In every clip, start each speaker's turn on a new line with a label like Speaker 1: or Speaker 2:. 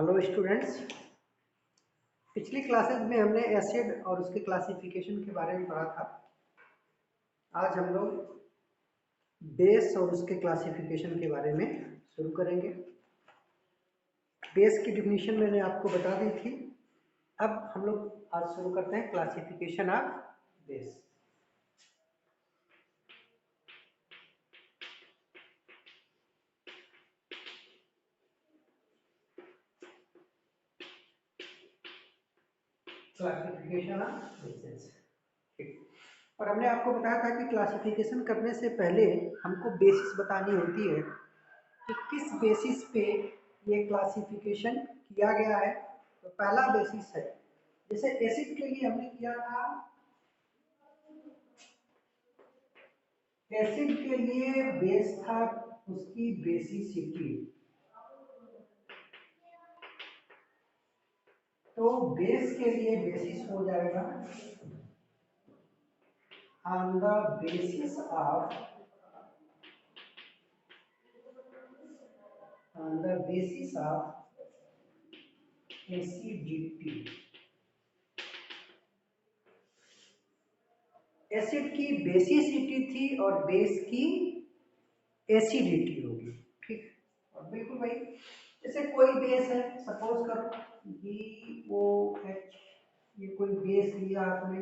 Speaker 1: Hello students. पिछली classes में हमने एसिड और उसके क्लासिफिकेशन के बारे में पढ़ा था। आज हम लोग बेस और उसके क्लासिफिकेशन के बारे में शुरू करेंगे। बेस की डिफिनीशन मैंने आपको बता दी थी। अब हम लोग आज शुरू करते हैं classification of base. Classification of bases, ठीक। और हमने आपको बताया था कि क्लासिफिकेशन करने से पहले हमको बेसिस बतानी होती है कि किस बेसिस पे ये क्लासिफिकेशन किया गया है। तो पहला बेसिस है, जैसे एसिड के लिए हमने किया था, एसिड के लिए बेस था उसकी बेसिसिटी। तो बेस के लिए बेसिस हो जाएगा on the basis of acidity. Acid की बेसिसिटी थी और बेस की एसिडिटी होगी, ठीक। और बिल्कुल भाई, जैसे कोई बेस है, सपोज करो BOH, ये कोई बेस लिया आपने,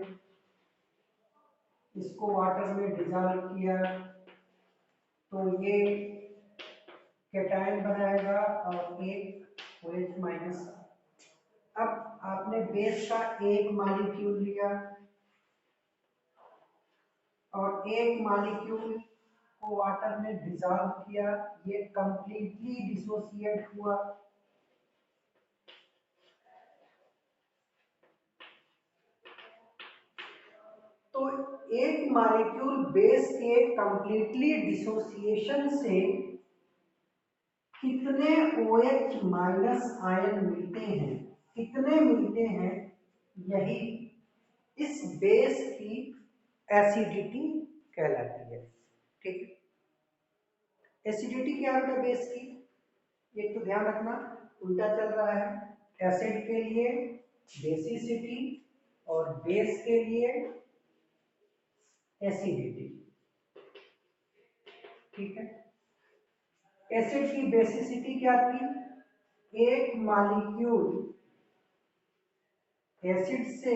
Speaker 1: इसको वाटर में डिजॉल्व किया तो ये कैटायन बनाएगा और एक OH माइनस। अब आपने बेस का एक मॉलिक्यूल लिया और एक मॉलिक्यूल को वाटर में डिसॉल्व किया, ये कंप्लीटली डिसोसिएट हुआ। तो एक मॉलिक्यूल बेस के कंप्लीटली डिसोसिएशन से कितने OH माइनस आयन मिलते हैं, कितने मिलते हैं, यही इस बेस की एसिडिटी कहलाती है, ठीक। एसिडिटी क्या होता है बेस की, एक तो ध्यान रखना उल्टा चल रहा है। एसिड के लिए बेसिसिटी और बेस के लिए एसिडिटी, ठीक है। एसिड की बेसिसिटी क्या थी, एक मॉलिक्यूल एसिड से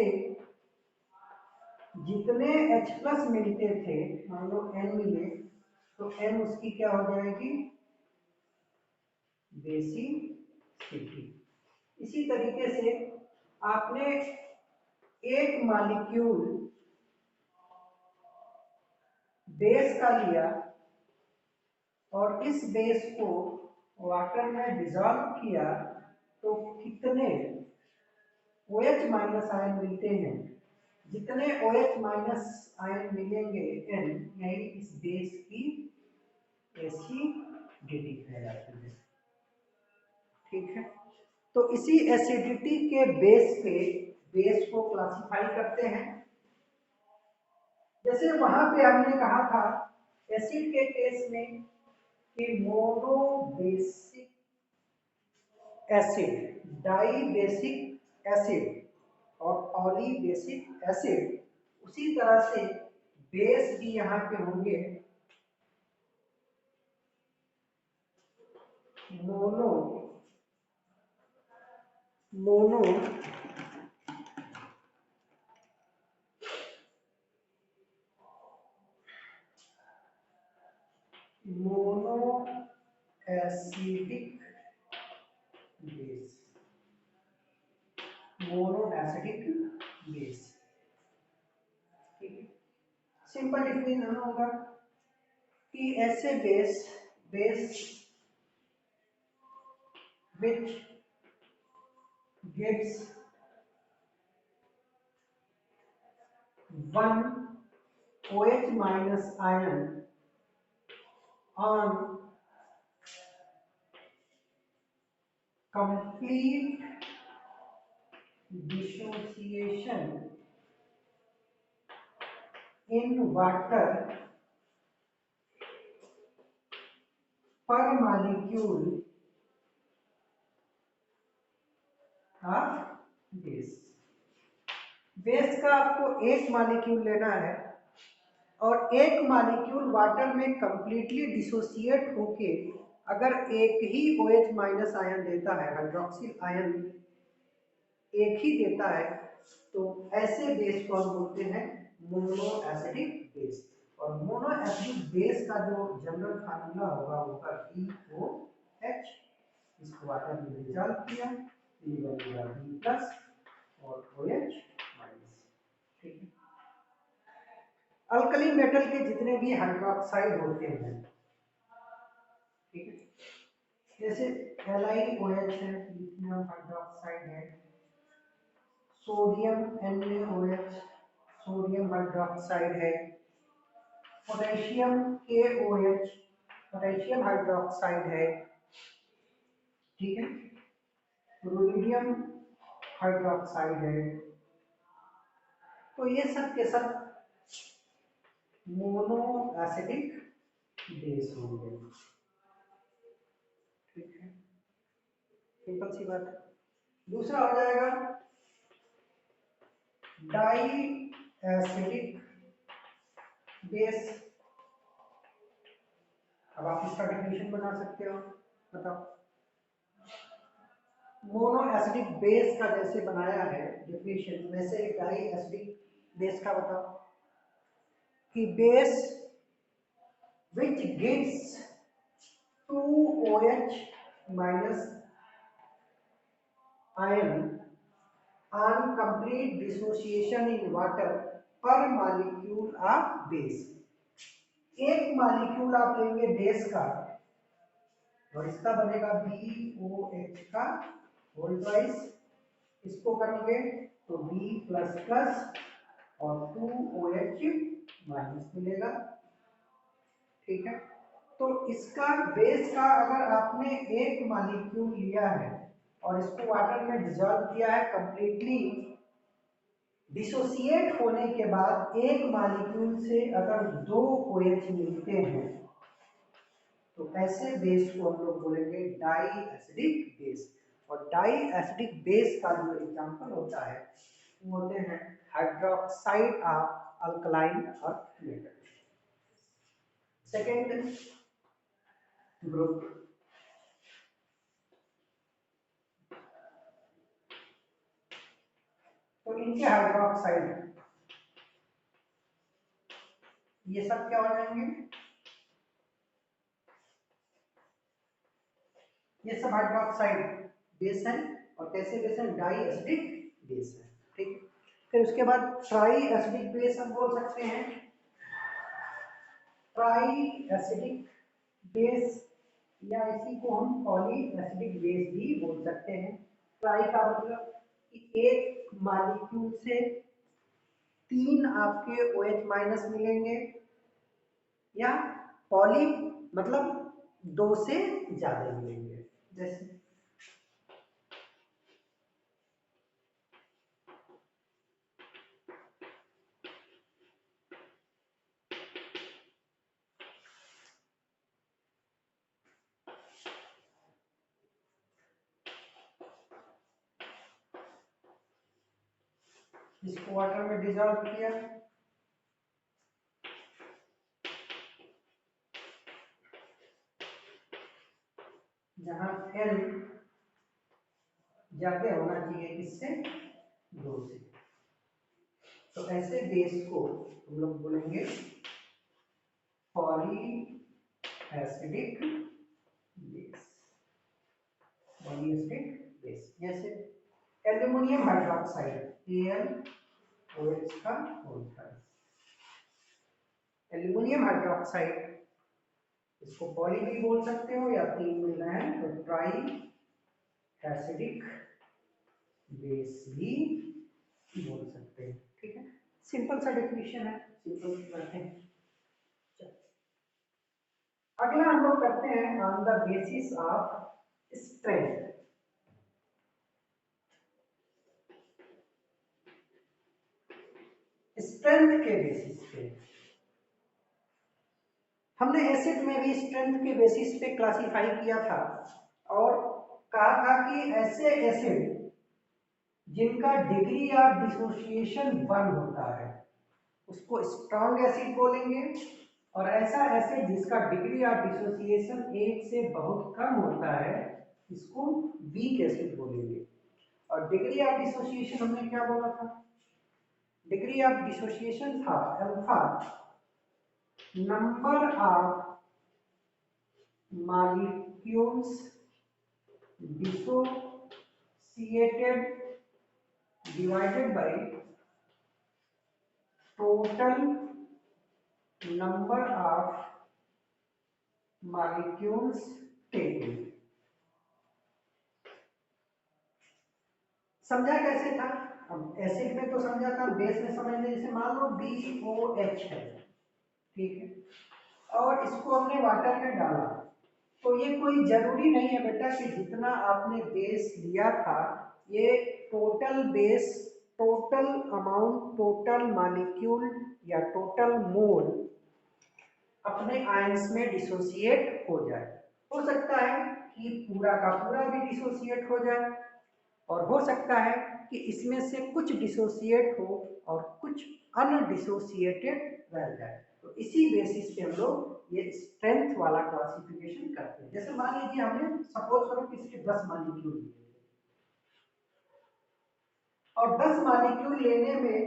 Speaker 1: जितने H प्लस मिलते थे, मान लो N मिले, तो N उसकी क्या हो जाएगी, बेसिसिटी। इसी तरीके से आपने एक मॉलिक्यूल बेस का लिया और इस बेस को वाटर में डिसॉल्व किया तो कितने OH माइनस आयन मिलते हैं, जितने OH माइनस आयन मिलेंगे N, यही इस बेस की एसिडिटी कहलाती है, ठीक है। तो इसी एसिडिटी के बेस पे बेस को क्लासिफाई करते हैं। जैसे वहां पे हमने कहा था एसिड के केस में कि mono basic acid, di basic acid और पॉली बेसिक एसिड, उसी तरह से बेस भी यहाँ पे होंगे mono mono mono acidic base, mono acidic base, ठीक है। सिंपल डिफिनेशन होगा कि ऐसे base which gives one OH minus ion on complete dissociation in water per molecule of base. Base का आपको एक मॉलिक्यूल लेना है और एक मॉलिक्यूल वाटर में कंप्लीटली डिसोसिएट होके अगर एक ही OH माइनस आयन देता है, हाइड्रोक्सिल आयन एक ही देता है, तो ऐसे बेस को हम बोलते हैं मोनो एसिडिक बेस। और मोनो एसिडिक बेस का जो जनरल फार्मूला होगा वो होगा BOH। इसको वाटर में डिसॉल्व किया, ये बनेगा B प्लस और OH माइनस। ठीक है। अल्कली मेटल के जितने भी हाइड्रोक्साइड होते हैं, ठीक है, जैसे LiOH है, लिथियम हाइड्रोक्साइड है, सोडियम NaOH सोडियम हाइड्रोक्साइड है, पोटेशियम KOH पोटेशियम हाइड्रोक्साइड है, ठीक है, रुबिडियम हाइड्रोक्साइड है। तो ये सब के सब मोनो एसिडिक बेस होंगे। ठीक है, सिंपल सी बात है। दूसरा हो जाएगा डाई एसिडिक बेस। अब आप इसका डेफिनेशन बना सकते हो, बताओ। मोनो एसिडिक बेस का जैसे बनाया है डेफिनेशन, वैसे एक डाई एसिडिक बेस का बताओ कि base which gives 2OH minus ion on complete dissociation in water per molecule of base। एक मॉलिक्यूल आप लेंगे बेस का और इसका बनेगा BOH का होल ट्वाइस, इसको करोगे तो B प्लस प्लस और 2OH माइनस मिलेगा। ठीक है, तो इसका बेस का अगर आपने एक मॉलिक्यूल लिया है और इसको वाटर में डिसॉल्व किया है, कंप्लीटली डिसोसिएट होने के बाद एक मॉलिक्यूल से अगर 2 OH मिलते हैं, तो ऐसे बेस को हम लोग बोलेंगे डाई एसिडिक बेस। और डाई एसिडिक बेस का जो एग्जांपल होता है वो होते हैं hydroxide of alkaline earth metal. Second group तो इनके हाइड्रोक्साइड ये सब क्या हो जाएंगे, ये सब हाइड्रोक्साइड बेस है और कैसे बेस है, डाई एसिडिक बेस है। ठीक, फिर उसके बाद ट्राई एसिडिक बेस हम बोल सकते हैं, ट्राई एसिडिक बेस या इसी को हम पॉली एसिडिक बेस भी बोल सकते हैं। ट्राई का मतलब कि एक मॉलिक्यूल से 3 आपके OH माइनस मिलेंगे, या पॉली मतलब 2 से ज्यादा मिलेंगे। जैसे इसको वाटर में डिसॉल्व किया, जहां L ज्यादा होना चाहिए किससे, 2 से, तो ऐसे बेस को हम लोग बोलेंगे poly acidic base. Poly acidic base जैसे एल्युमिनियम हाइड्रोक्साइड AlOH का होल ट्वाइस, एल्युमिनियम हाइड्रोक्साइड इसको पॉली भी बोल सकते हो या 3 मिल रहा है तो ट्राई एसिडिक बेस भी बोल सकते हैं। ठीक है, सिंपल सा डेफिनेशन है, सिंपल सी बात है। अगला हम लोग करते हैं on the basis of strength. Strength के बेसिस पे हमने एसिड में भी स्ट्रेंथ के बेसिस पे क्लासिफाई किया था और कहा था कि ऐसे एसिड जिनका डिग्री ऑफ डिसोसिएशन 1 होता है उसको स्ट्रॉन्ग एसिड बोलेंगे, और ऐसा एसिड जिसका डिग्री ऑफ डिसोसिएशन 1 से बहुत कम होता है इसको वीक एसिड बोलेंगे। और डिग्री ऑफ डिसोसिएशन हमने क्या बोला था? डिग्री ऑफ डिसोसिएशन था alpha, number of molecules dissociated divided by total number of molecules taken। समझा कैसे था? अब एसिड में तो समझा था, बेस में समझने जैसे मान लो BOH है, ठीक है, और इसको हमने वाटर में डाला, तो ये कोई जरूरी नहीं है बेटा कि जितना आपने बेस लिया था ये total base, total amount, total molecule या टोटल मोल अपने आयंस में डिसोसिएट हो जाए। हो सकता है कि पूरा का पूरा भी डिसोसिएट हो जाए, और हो सकता है कि इसमें से कुछ डिसोसिएट हो और कुछ अनडिसोसिएटेड रह जाए। तो इसी बेसिस पे हम लोग ये स्ट्रेंथ वाला क्लासिफिकेशन करते हैं। जैसे मान लीजिए हमने सपोज करो किसी के 10 मॉलिक्यूल लिए और 10 मॉलिक्यूल लेने में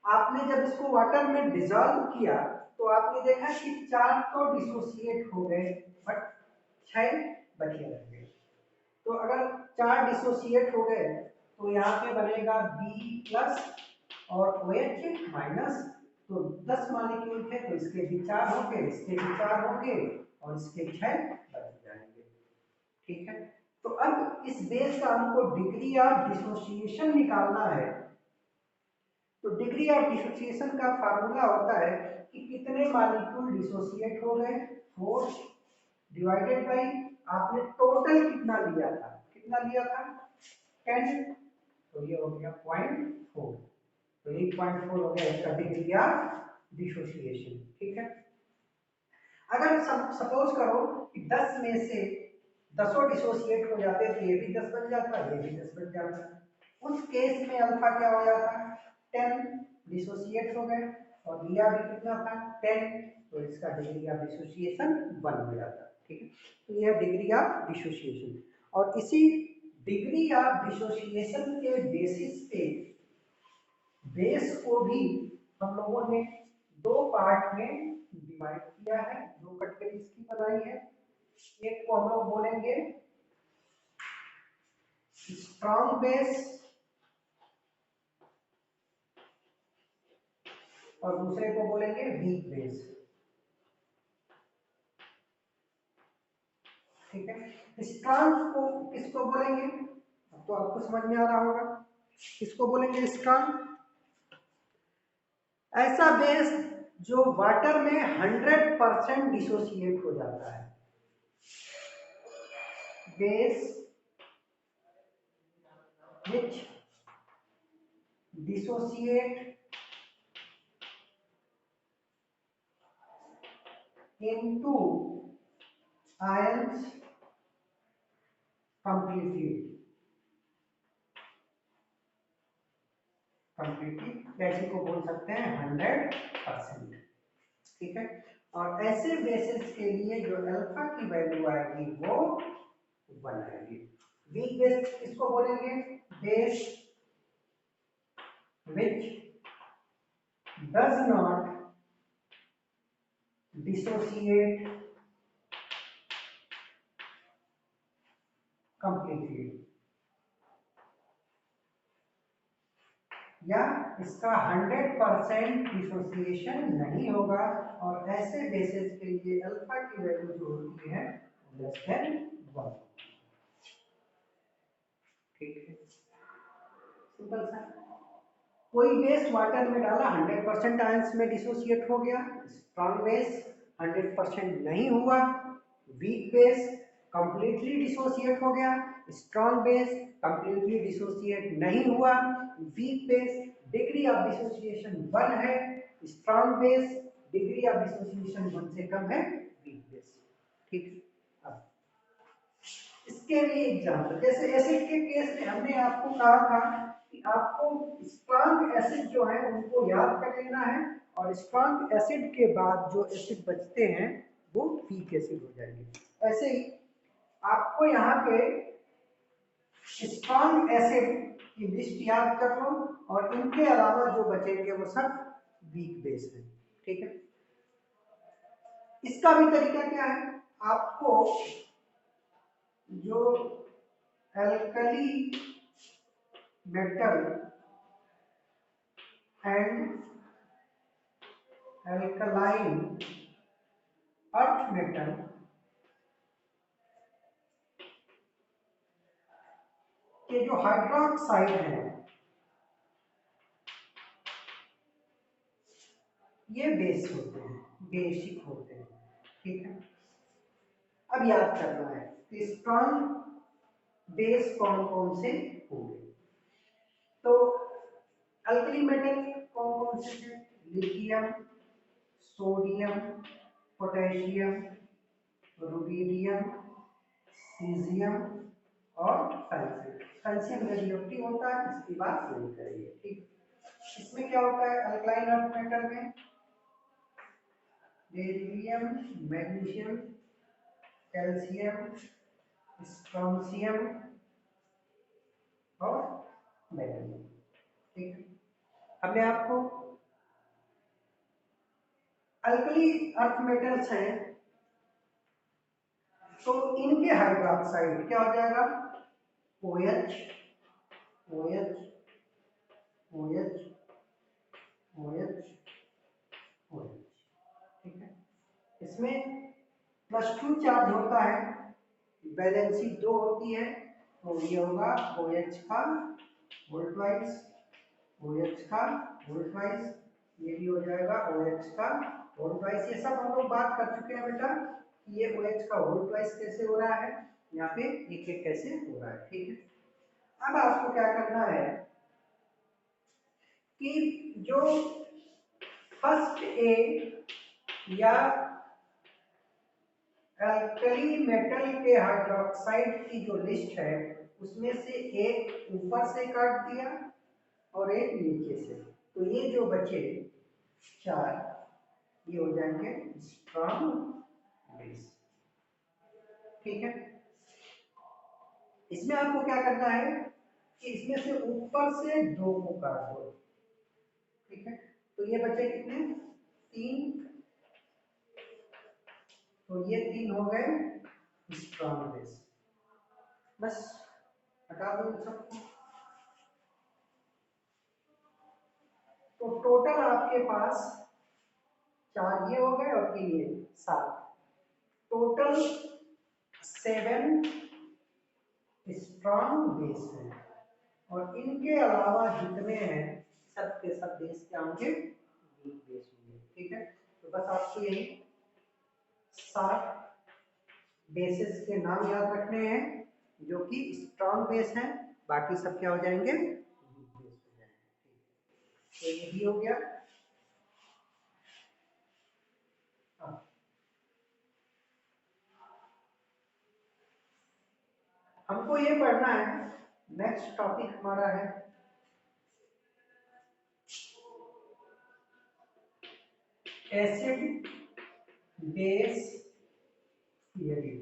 Speaker 1: आपने जब इसको वाटर में डिसॉल्व किया तो आपने देखा कि 4 तो डिसोसिएट हो गए बट 6 बचे रह गए। तो अगर 4 डिसोसिएट हो गए तो यहाँ पे बनेगा B प्लस और OH माइनस। तो 10 मॉलिक्यूल थे तो इसके भी 4 होंगे, इसके भी 4 होंगे और इसके 6 बच जाएंगे, ठीक है। तो अब इस बेस का हमको डिग्री ऑफ डिसोसिएशन निकालना है। तो डिग्री ऑफ डिसोसिएशन का फार्मूला होता है कि कितने मॉलिक्यूल डिसोसिएट हो गए, 4 डिवाइडेड बाय आपने टोटल कितना लिया था, कितना लिया था 10, तो ये हो गया 0.4। तो 8.4 हो गया इसका डिग्री ऑफ डिसोसिएशन, ठीक है। अगर सपोज करो कि 10 में से 10 डिसोसिएट हो जाते तो ये भी 10 बन जाता, ये भी 10 बन जाता। उस केस में अल्फा क्या हो जाता, 10 डिसोसिएट हो गए और लिया भी कितना था 10, तो इसका डिग्री ऑफ डिसोसिएशन 1 हो जाता, ठीक है। तो यह डिग्री ऑफ डिसोसिएशन, और इसी डिग्री ऑफ डिसोसिएशन के बेसिस पे बेस को भी हम लोगों ने 2 पार्ट में डिवाइड किया है, 2 कैटेगरीज की बनाई है। एक को हम लोग बोलेंगे स्ट्रॉन्ग बेस और दूसरे को बोलेंगे वीक बेस, ठीक है। स्ट्रॉन्ग को किसको बोलेंगे, अब तो आपको समझ में आ रहा होगा किसको बोलेंगे स्ट्रॉन्ग। ऐसा बेस जो वाटर में 100% डिसोसिएट हो जाता है, base which dissociate into ions completely, वैसे को बोल सकते हैं 100%, ठीक है। और ऐसे बेसिस के लिए जो अल्फा की वैल्यू आएगी वो 1 आएगी। वीक बेस किसको बोलेंगे, base which does not dissociate completely, या इसका 100% डिसोसिएशन नहीं होगा, और ऐसे बेसिस के लिए अल्फा की वैल्यू जो होती है लेस देन 1, ठीक है। सिंपल सा, कोई बेस वाटर में डाला 100% आयंस में डिसोसिएट हो गया, स्ट्रॉन्ग बेस 100% नहीं हुआ, वीक बेस कंप्लीटली डिसोसिएट हो गया, स्ट्रॉन्ग बेस कंप्लीटली डिसोसिएट नहीं हुआ, weak base degree of dissociation 1 है, strong base degree of dissociation 1 से कम है, वीक बेस, ठीक है। अब इसके लिए एग्जांपल, जैसे एसिड के केस में हमने आपको कहा था कि आपको स्ट्रॉन्ग एसिड जो है उनको याद कर लेना है, और स्ट्रॉन्ग एसिड के बाद जो एसिड बचते हैं वो वीक एसिड हो जाएंगे। ऐसे ही आपको यहाँ पे स्ट्रॉन्ग एसिड की लिस्ट याद कर लो, और इनके अलावा जो बचेंगे वो सब वीक बेस है। ठीक है, इसका भी तरीका क्या है, आपको जो alkali metal and alkaline earth metal के जो हाइड्रोक्साइड है ये बेस होते हैं, बेसिक होते हैं। ठीक है, अब याद करना है कि स्ट्रॉन्ग बेस कौन कौन से होंगे। तो अल्कली मेटल कौन कौन से हैं, lithium, sodium, potassium, rubidium, caesium और कैल्शियम। कैल्शियम रेडियोएक्टिव होता है, इसकी बात नहीं करेंगे। ठीक, इसमें क्या होता है अल्कलाइन अर्थ मेटल में, बेरिलियम, मैग्नीशियम, कैल्शियम, स्ट्रोंशियम और मैग्नीशियम। ठीक है, हमने आपको अल्कली अर्थ मेटल्स हैं तो इनके हाइड्रोक्साइड क्या हो जाएगा, OH, OH, OH, OH, OH। ठीक है, इसमें +2 चार्ज होता है, वैलेंसी 2 होती है, तो ये होगा OH का वोल्टवाइज, OH का वोल्टवाइज, ये भी हो जाएगा OH का वोल्टवाइज। ये सब हम लोग बात कर चुके हैं बेटा, ये OH का वोल्टवाइज कैसे हो रहा है, यहाँ पे एक एक कैसे हो रहा है। ठीक है, अब आपको क्या करना है कि जो फर्स्ट ए या एल्कली मेटल के हाइड्रोक्साइड की जो लिस्ट है उसमें से एक ऊपर से काट दिया और एक नीचे से, तो ये जो बचे 4 ये हो जाएंगे स्ट्रॉन्ग बेस। ठीक है, इसमें आपको क्या करना है कि इसमें से ऊपर से 2 को काट दो। ठीक है, तो ये बचे कितने, 3, तो ये 3 हो गए स्ट्रॉन्ग बेस। बस हटा दो इन सबको, तो टोटल आपके पास 4 ये हो गए और 3 ये, 7, टोटल 7 स्ट्रॉन्ग बेस है, और इनके अलावा जितने हैं सब के सब बेस क्या होंगे, वीक बेस होंगे। ठीक है, तो बस आपको यही 7 बेसिस के नाम याद रखने हैं जो कि स्ट्रॉन्ग बेस हैं, बाकी सब क्या हो जाएंगे, वीक बेस हो जाएंगे। तो ये भी हो गया। हमको ये पढ़ना है, नेक्स्ट टॉपिक हमारा है acid base theory.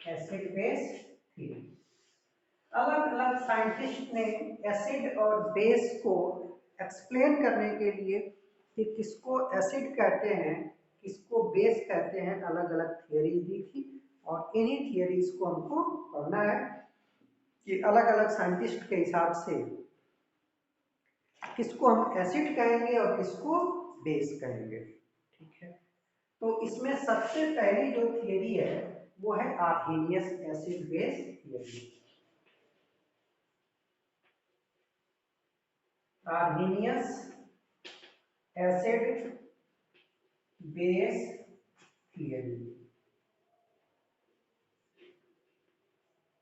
Speaker 1: Acid base theory, अलग अलग साइंटिस्ट ने एसिड और बेस को एक्सप्लेन करने के लिए कि किसको एसिड कहते हैं किसको बेस कहते हैं, अलग अलग थियरीज दी थी, और इन्हीं थियरीज को हमको पढ़ना है कि अलग अलग साइंटिस्ट के हिसाब से किसको हम एसिड कहेंगे और किसको बेस कहेंगे। ठीक है, तो इसमें सबसे पहली जो थियरी है वो है Arrhenius acid base theory. Arrhenius acid base theory,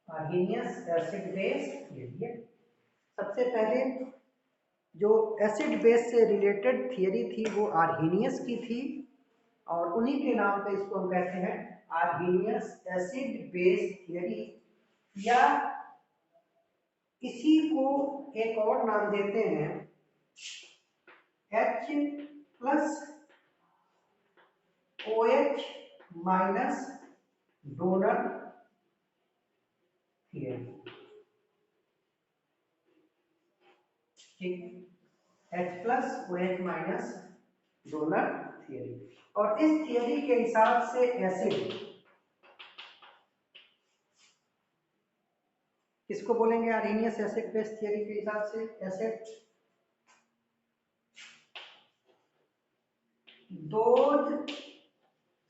Speaker 1: Arrhenius acid base theory. सबसे पहले जो एसिड बेस से रिलेटेड थियरी थी वो आर्हेनियस की थी, और उन्हीं के नाम पे इसको हम कहते हैं आर्हेनियस एसिड बेस थियरी। या इसी को एक और नाम देते हैं H plus OH minus donor theory. ठीक, H plus OH minus donor theory. और इस थियरी के हिसाब से एसिड किसको बोलेंगे? आर्हेनियस एसिड बेस थियरी के हिसाब से acid those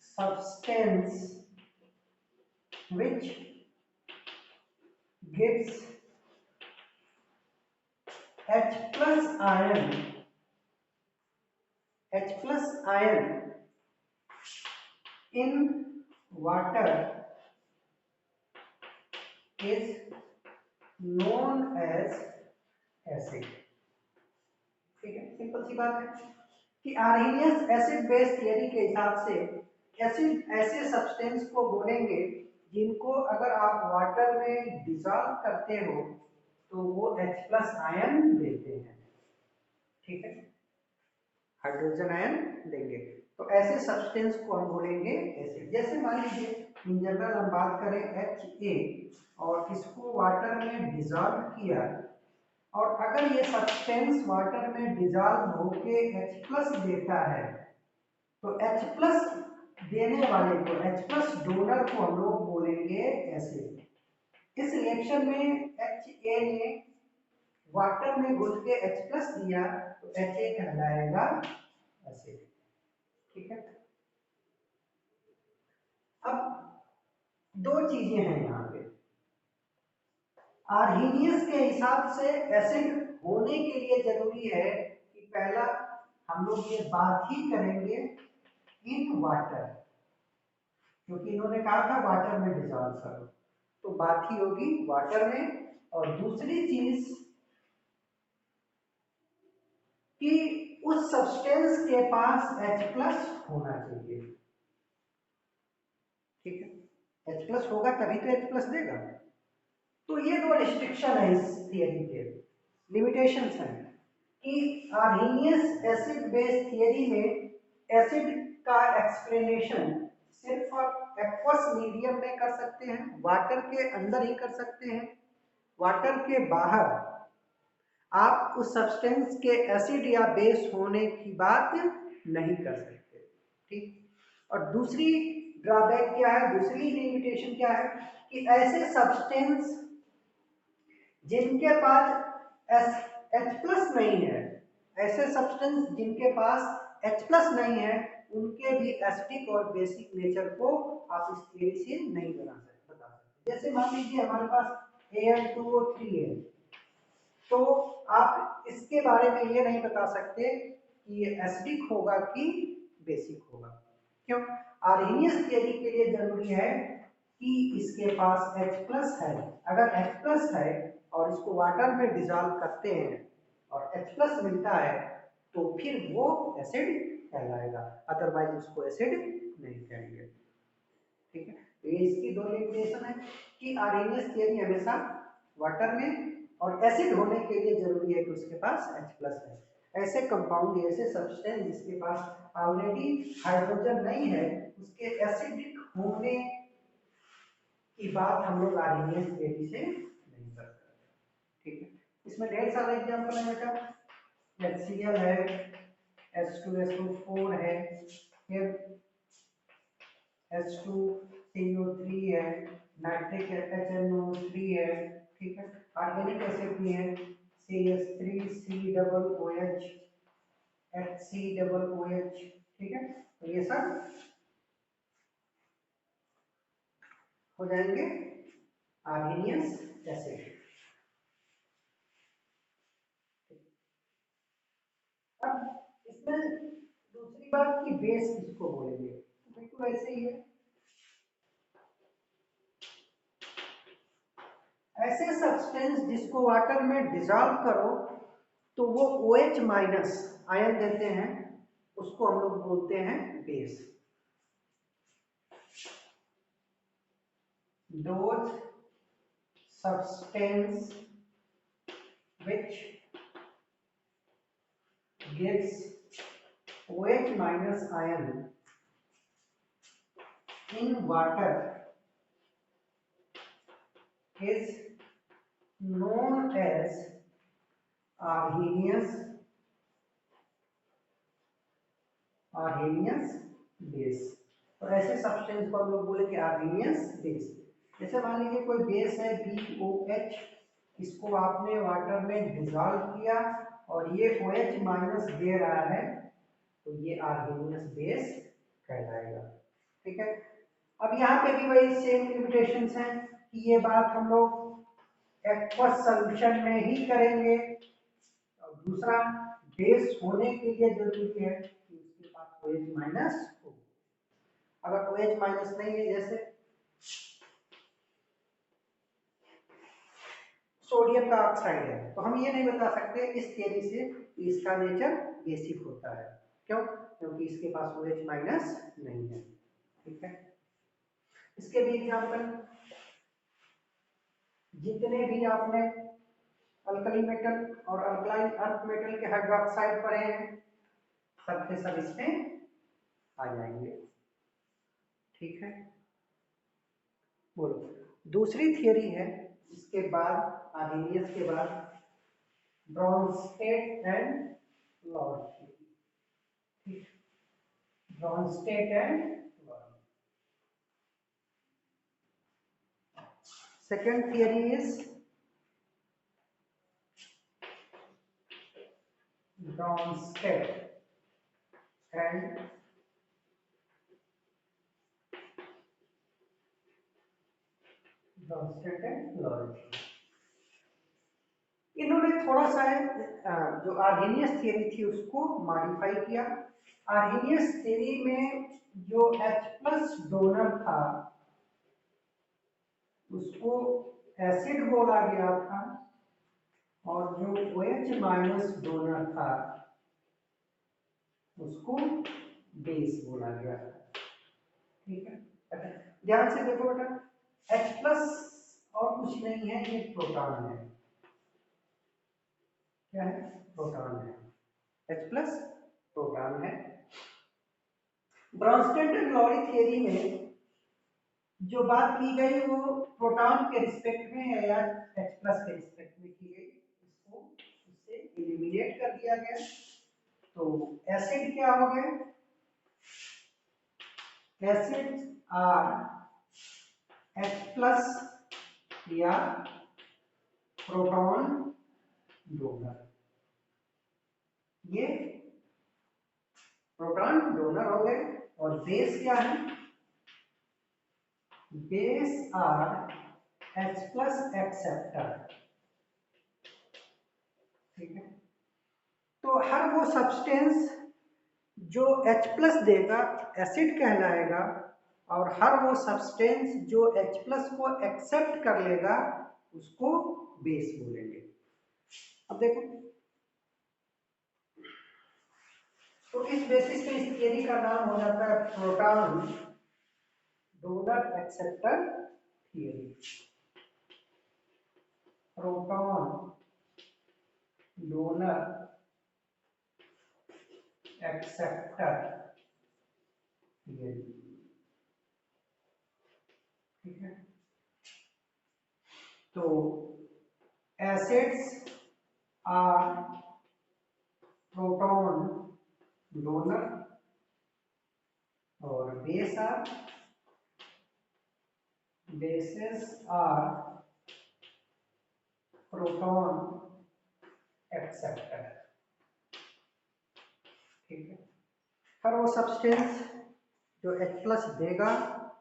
Speaker 1: substance which gives H plus ion in water is known as acid। ठीक है, सिंपल सी बात है कि आर्हेनियस एसिड बेस थियरी के हिसाब से एसिड ऐसे सब्सटेंस को बोलेंगे जिनको अगर आप वाटर में डिसॉल्व करते हो तो वो H प्लस आयन देते हैं। ठीक है, हाइड्रोजन आयन देंगे, तो ऐसे सब्सटेंस को हम बोलेंगे एसिड। जैसे मान लीजिए इन जनरल हम बात करें HA और इसको वाटर में डिसॉल्व किया और अगर ये सब्सटेंस वाटर में डिसॉल्व होके H प्लस देता है तो H प्लस देने वाले को H प्लस डोनर को हम लोग बोलेंगे एसिड। इस रिएक्शन में HA ने वाटर में घुल के H प्लस दिया तो HA कहलाएगा एसिड। ठीक है, अब दो चीजें हैं यहाँ पे। आर्हेनियस के हिसाब से एसिड होने के लिए जरूरी है कि पहला हम लोग ये बात ही करेंगे इन वाटर, क्योंकि इन्होंने कहा था वाटर में डिसॉल्व करो, तो बात ही होगी वाटर में। और दूसरी चीज कि उस सब्सटेंस के पास H प्लस होना चाहिए। ठीक है, H प्लस होगा तभी तो H प्लस देगा। तो ये दो रिस्ट्रिक्शन है इस थियरी के, लिमिटेशंस हैं कि आर्हेनियस एसिड बेस थियरी में एसिड का एक्सप्लेनेशन सिर्फ एक्वस मीडियम में कर सकते हैं, वाटर के अंदर ही कर सकते हैं, वाटर के बाहर आप उस सब्सटेंस के एसिड या बेस होने की बात नहीं कर सकते। ठीक, और दूसरी ड्रॉबैक क्या है, दूसरी लिमिटेशन क्या है कि ऐसे सब्सटेंस जिनके पास H प्लस नहीं है, ऐसे सब्सटेंस जिनके पास H प्लस नहीं है उनके भी एसिडिक और बेसिक नेचर को आप इस थियरी से नहीं बता सकते। जैसे मान लीजिए हमारे पास Al2O3 है, तो आप इसके बारे में ये नहीं बता सकते कि ये एसिडिक होगा कि बेसिक होगा। क्यों? आर्हेनियस थियरी के लिए जरूरी है कि इसके पास H प्लस है। अगर H प्लस है और इसको वाटर में डिसॉल्व करते हैं और H प्लस मिलता है तो फिर वो एसिड कहलाएगा, अदरवाइज उसको एसिड नहीं कहेंगे। ठीक है, तो ये इसकी दो लिमिटेशन है कि आर्हेनियस थियरी हमेशा वाटर में और एसिड होने के लिए जरूरी है कि उसके पास H प्लस है। ऐसे कंपाउंड, ऐसे सब्सटेंस जिसके पास ऑलरेडी हाइड्रोजन नहीं है उसके एसिडिक होने की बात हम लोग आर्हेनियस थियरी से नहीं कर सकते। ठीक है, इसमें ढेर सारे एग्जांपल है बेटा, HCl है, H2SO4 है, फिर H2CO3 है, नाइट्रिक HNO3 है। ठीक है, ऑर्गेनिक एसिड भी है, CH3COOH, HCOOH। ठीक है, तो ये सब हो जाएंगे आर्हेनियस एसिड। अब इसमें दूसरी बात की बेस किसको बोलेंगे, बिल्कुल ऐसे ही है। ऐसे सब्सटेंस जिसको वाटर में डिसॉल्व करो तो वो OH माइनस आयन देते हैं, उसको हम लोग बोलते हैं base. Those substance which gives OH minus ion in water is known as arrhenius base. तो ऐसे सब्सटेंस को हम लोग बोले कि आर्हीनियस बेस। जैसे मान लीजिए कोई बेस है BOH, इसको आपने वाटर में डिसॉल्व किया और ये OH माइनस दे रहा है, तो ये आर्हीनियस बेस कहलाएगा। ठीक है, अब यहाँ पे भी वही सेम लिमिटेशंस हैं कि ये बात हम लोग एक्वस सॉल्यूशन में ही करेंगे, और दूसरा बेस होने के लिए जरूरी है कि उसके पास OH माइनस हो। अगर OH माइनस नहीं है, जैसे सोडियम का ऑक्साइड है, तो हम ये नहीं बता सकते इस थियरी से कि इसका नेचर बेसिक होता है। क्यों? क्योंकि इसके पास OH माइनस नहीं है। ठीक है, इसके भी एग्जाम्पल, जितने भी आपने अल्कली मेटल और अल्कलाइन अर्थ मेटल के हाइड्रोक्साइड पढ़े हैं, सब के सब इसमें आ जाएंगे। ठीक है, बोलो। दूसरी थियरी है इसके बाद, आर्हीनियस के बाद, Brønsted and Lord theory. Brønsted and Lord. Second theory is Bronsted and Lorentz। इन्होंने थोड़ा सा जो आर्हीनियस थियरी थी उसको मॉडिफाई किया। आर्हीनियस थियरी में जो H+ डोनर था उसको एसिड बोला गया था, और जो OH माइनस डोनर था उसको बेस बोला गया था। ठीक है, ध्यान से देखो बेटा, H+ और कुछ नहीं है, ये प्रोटॉन है। क्या है? प्रोटॉन है। H+ प्रोटॉन है। ब्रॉन्स्टेड एंड लॉरी थियरी में जो बात की गई वो प्रोटॉन के रिस्पेक्ट में है या H+ के रिस्पेक्ट में की गई, इसको उससे एलिमिनेट कर दिया गया। तो एसिड क्या हो गए? एसिड्स आर H+ या प्रोटॉन डोनर। ये प्रोटॉन डोनर हो गए। और बेस क्या है? Base are H+ acceptor. ठीक है, तो हर वो सब्सटेंस जो H+ देगा एसिड कहलाएगा, और हर वो सब्सटेंस जो H+ को एक्सेप्ट कर लेगा उसको बेस बोलेंगे। अब देखो, तो इस बेसिस पे इस थियरी का नाम हो जाता है proton donor acceptor theory. Proton donor acceptor theory. ठीक है, तो एसिड्स आर प्रोटॉन डोनर और बेसेस आर प्रोटॉन एक्सेप्टर। ठीक है, हर वो सब्सटेंस जो H+ देगा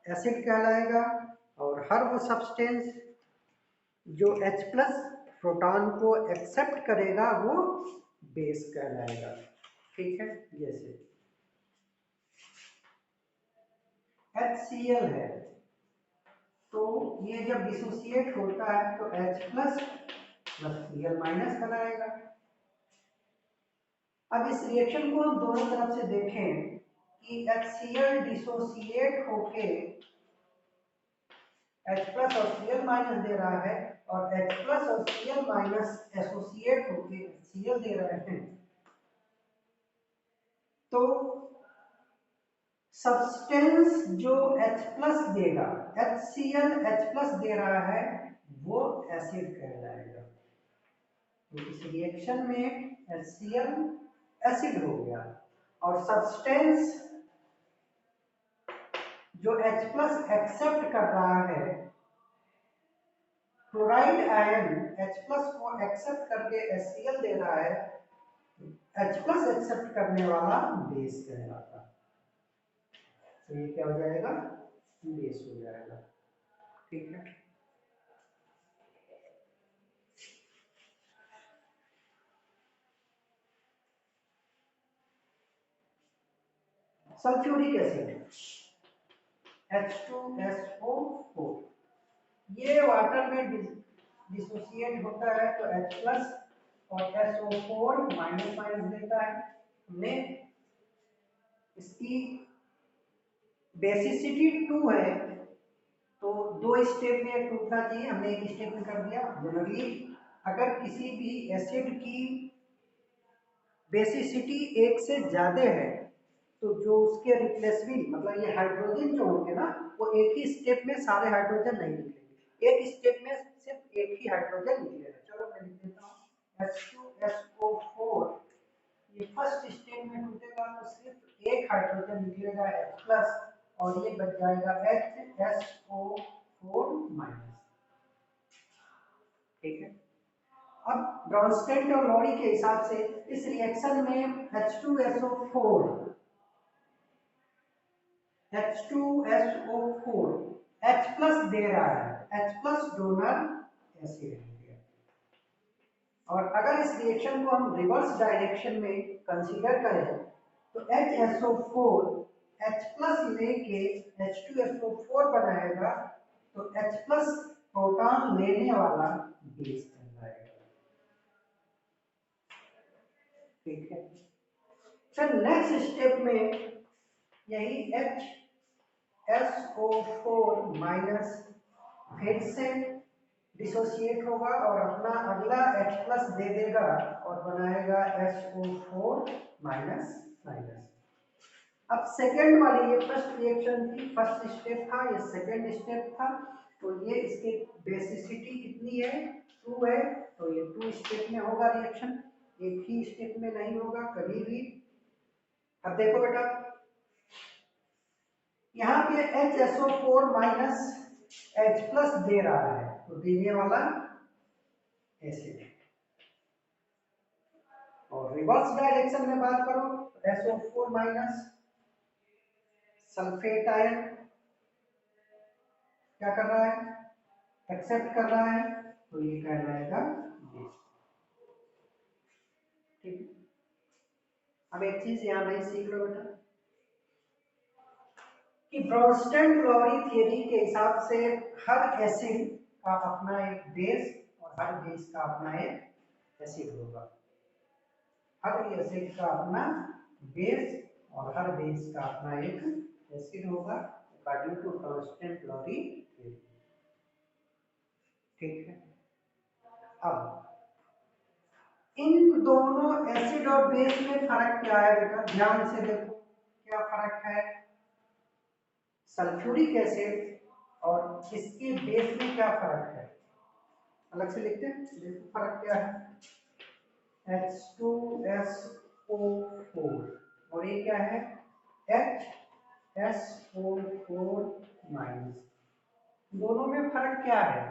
Speaker 1: एसिड कहलाएगा, और हर वो सब्सटेंस जो H+ प्रोटॉन को एक्सेप्ट करेगा वो बेस कहलाएगा। ठीक है, जैसे HCl है, तो ये जब डिसोसिएट होता है तो H+ प्लस Cl माइनस बनाएगा। अब इस रिएक्शन को हम दोनों तरफ से देखें कि HCl डिसोसिएट होके H+ और Cl माइनस दे रहा है, और H प्लस और Cl माइनस एसोसिएट होके Cl दे रहे हैं, तो सब्सटेंस जो H प्लस देगा, HCl H प्लस दे रहा है, वो एसिड कहलाएगा। तो इस रिएक्शन में HCl एसिड हो गया और सब्सटेंस जो H प्लस एक्सेप्ट कर रहा है, क्लोराइड आयन H प्लस को एक्सेप्ट करके HCl दे रहा है, H प्लस एक्सेप्ट करने वाला बेस कहलाता है। तो ये क्या हो जाएगा, बेस हो जाएगा। ठीक है, सल्फ्यूरिक एसिड H2SO4, ये वाटर में डिसोसिएट होता है तो H प्लस और SO4 माइनस माइनस देता है। हमने इसकी बेसिसिटी 2 है, तो 2 स्टेप में टूटना चाहिए, हमने 1 स्टेप में कर दिया। जनरली अगर किसी भी एसिड की बेसिसिटी 1 से ज्यादा है, तो जो उसके रिप्लेसबिल मतलब ये हाइड्रोजन जो होंगे ना, वो एक ही स्टेप में सारे हाइड्रोजन नहीं निकलेंगे, एक स्टेप में सिर्फ एक ही हाइड्रोजन निकलेगा। चलो मैं लिख देता हूँ H2SO4, ये फर्स्ट स्टेप में टूटेगा तो सिर्फ एक हाइड्रोजन निकलेगा H प्लस, और ये बच जाएगा HSO4 माइनस। ठीक है, अब ब्रॉन्स्टेड और लॉरी के हिसाब से इस रिएक्शन में H2SO4 H प्लस दे रहा है, H प्लस डोनर एसिड है। और अगर इस रिएक्शन को हम रिवर्स डायरेक्शन में कंसीडर करें तो HSO4 H प्लस लेके H2SO4 बनाएगा, तो H प्लस प्रोटॉन लेने वाला बेस कहलाएगा। ठीक है, फिर नेक्स्ट स्टेप में यही HSO4 माइनस फिर से डिसोसिएट होगा और अपना अगला H प्लस दे देगा और बनाएगा SO4 माइनस माइनस। अब सेकेंड वाली, ये फर्स्ट रिएक्शन थी, फर्स्ट स्टेप था, ये सेकेंड स्टेप था, तो ये इसकी बेसिसिटी कितनी है, 2 है, तो ये 2 स्टेप में होगा रिएक्शन, एक ही स्टेप में नहीं होगा कभी भी। अब देखो बेटा, यहाँ पे HSO4 माइनस H प्लस दे रहा है, तो देने वाला एसिड। और रिवर्स डायरेक्शन में बात करो तो SO4 माइनस सल्फेट आयन क्या कर रहा है, एक्सेप्ट कर रहा है, तो ये कहलाएगा बेस। ठीक है, अब एक चीज यहां नहीं सीख लो बेटा कि ब्रॉन्स्टेड-लॉरी थियरी के हिसाब से हर एसिड का अपना एक बेस और हर बेस का अपना एक एसिड होगा। हर एसिड का अपना बेस और हर बेस का अपना एक एसिड होगा अकॉर्डिंग टू ब्रॉन्स्टेड-लॉरी थियरी। ठीक है, अब इन दोनों एसिड और बेस में फर्क क्या है बेटा, ध्यान से देखो क्या फर्क है। सल्फ्यूरिक एसिड और इसके बेस में क्या फर्क है, अलग से लिखते हैं, देखो फर्क क्या है। H2SO4 और ये क्या है, HSO4 माइनस। दोनों में फर्क क्या है,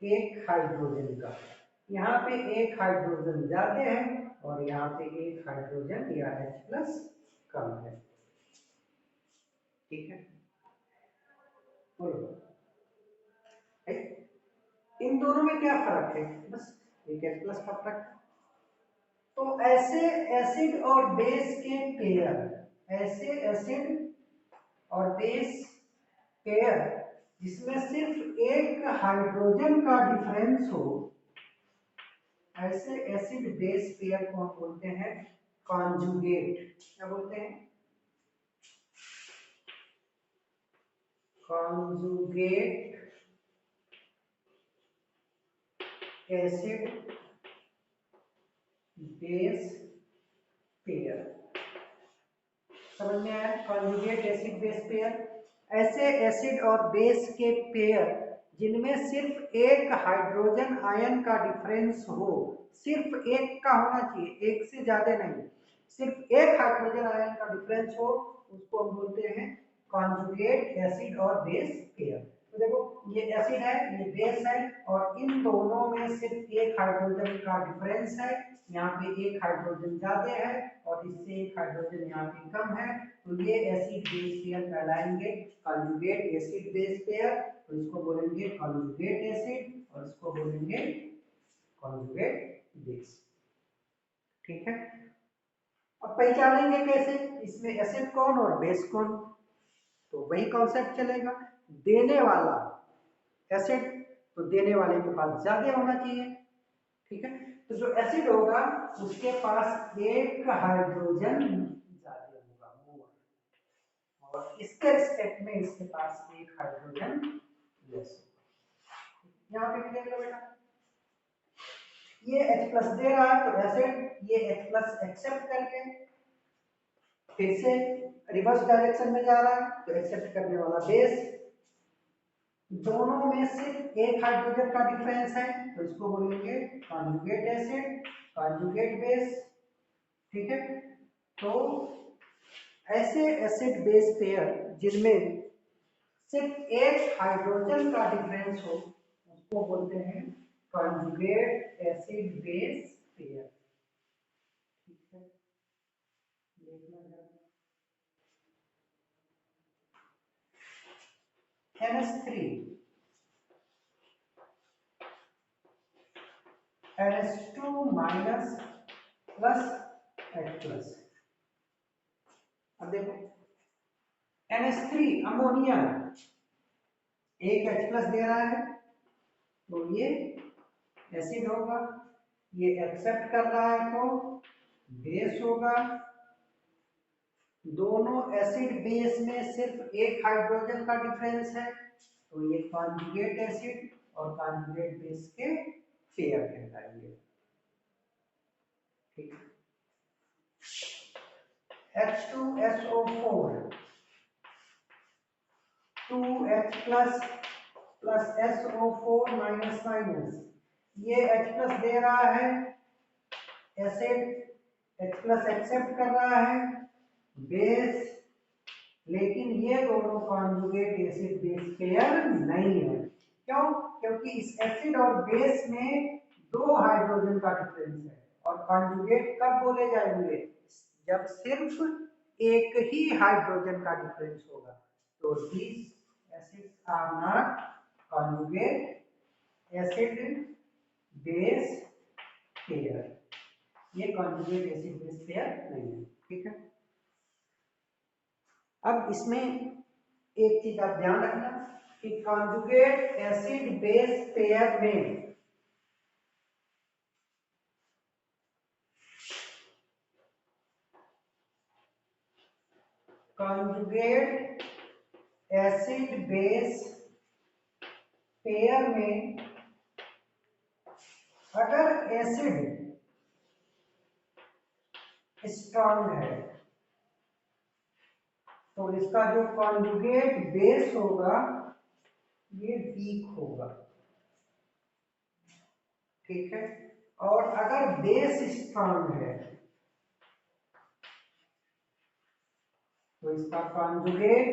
Speaker 1: एक हाइड्रोजन का, यहाँ पे एक हाइड्रोजन ज्यादा है और यहाँ पे एक हाइड्रोजन या H प्लस कम है। ठीक है, बोलो इन दोनों में क्या फर्क है, बस एक H प्लस का फर्क। तो ऐसे एसिड और बेस के पेयर, ऐसे एसिड और बेस पेयर जिसमें सिर्फ एक हाइड्रोजन का डिफरेंस हो, ऐसे एसिड बेस पेयर को हम बोलते हैं कॉन्जुगेट। क्या बोलते हैं, कॉन्जुगेट एसिड बेस पेयर। समझ में आया? कॉन्जुगेट एसिड बेस पेयर ऐसे एसिड और बेस के पेयर जिनमें सिर्फ एक हाइड्रोजन आयन का डिफरेंस हो, सिर्फ एक का होना चाहिए, एक से ज्यादा नहीं, सिर्फ एक हाइड्रोजन आयन का डिफरेंस हो, उसको हम बोलते हैं कॉन्जुगेट एसिड और बेस पेयर। तो देखो ये एसिड है, ये बेस है, और इन दोनों में सिर्फ एक हाइड्रोजन का डिफरेंस है, यहाँ पे एक हाइड्रोजन ज्यादा है और इससे एक हाइड्रोजन यहाँ पे कम है, तो ये एसिड बेस पेयर कहलाएंगे कॉन्जुगेट एसिड बेस पेयर। तो इसको बोलेंगे कॉन्जुगेट एसिड और इसको बोलेंगे कॉन्जुगेट बेस। ठीक है, अब पहचानेंगे कैसे इसमें एसिड कौन और बेस कौन? तो वही कॉन्सेप्ट चलेगा, देने वाला एसिड तो देने वाले के पास ज्यादा होना चाहिए। ठीक है, तो जो एसिड होगा उसके पास एक हाइड्रोजन ज्यादा होगा, मोर, और इसके रिस्पेक्ट में इसके पास एक हाइड्रोजन लेस होगा। यहाँ पे देख लो बेटा, ये H प्लस दे रहा है तो एसिड ये H प्लस एक्सेप्ट करके फिर से रिवर्स डायरेक्शन में जा रहा है तो एक्सेप्ट करने वाला बेस, दोनों में सिर्फ एक हाइड्रोजन का डिफरेंस है तो इसको बोलेंगे कॉन्जुगेट एसिड कॉन्जुगेट बेस। ठीक है, तो ऐसे एसिड बेस पेयर जिनमें सिर्फ एक हाइड्रोजन का डिफरेंस हो उसको बोलते हैं कॉन्जुगेट एसिड बेस पेयर। ठीक है, देखना NH3 NH2 minus plus H plus. अब देखो NH3 अमोनिया एक H प्लस दे रहा है तो ये एसिड होगा, ये एक्सेप्ट कर रहा है तो बेस होगा, दोनों एसिड बेस में सिर्फ एक हाइड्रोजन का डिफरेंस है तो ये कॉन्जुगेट एसिड और कॉन्जुगेट बेस के पेयर कहलाएंगे। ठीक, H2SO4 2H plus plus SO4 minus minus, ये H प्लस दे रहा है, एसिड H प्लस एक्सेप्ट कर रहा है, बेस, लेकिन ये दोनों कॉन्जुगेट एसिड बेस पेयर नहीं है। क्यों? क्योंकि इस एसिड और बेस में दो हाइड्रोजन का डिफरेंस है, और कॉन्जुगेट कब बोले जाएंगे? जब सिर्फ एक ही हाइड्रोजन का डिफरेंस होगा। तो this acids are not conjugate acid base pair, ये कॉन्जुगेट एसिड बेस पेयर नहीं है। ठीक है, अब इसमें एक चीज आप ध्यान रखना कि कॉन्जुगेट एसिड बेस पेयर में कॉन्जुगेट एसिड बेस पेयर में अगर एसिड स्ट्रॉन्ग है तो इसका जो कॉन्जुगेट बेस होगा ये वीक होगा। ठीक है, और अगर बेस स्ट्रॉन्ग है तो इसका कॉन्जुगेट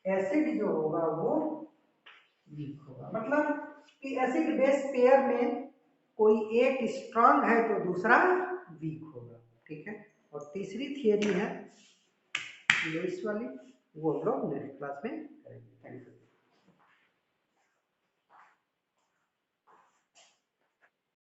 Speaker 1: एसिड जो होगा वो वीक होगा। मतलब कि एसिड बेस पेयर में कोई एक स्ट्रॉन्ग है तो दूसरा वीक होगा। ठीक है, और तीसरी थियरी है लुईस वाली, वो हम लोग नेक्स्ट क्लास में करेंगे। Thank you.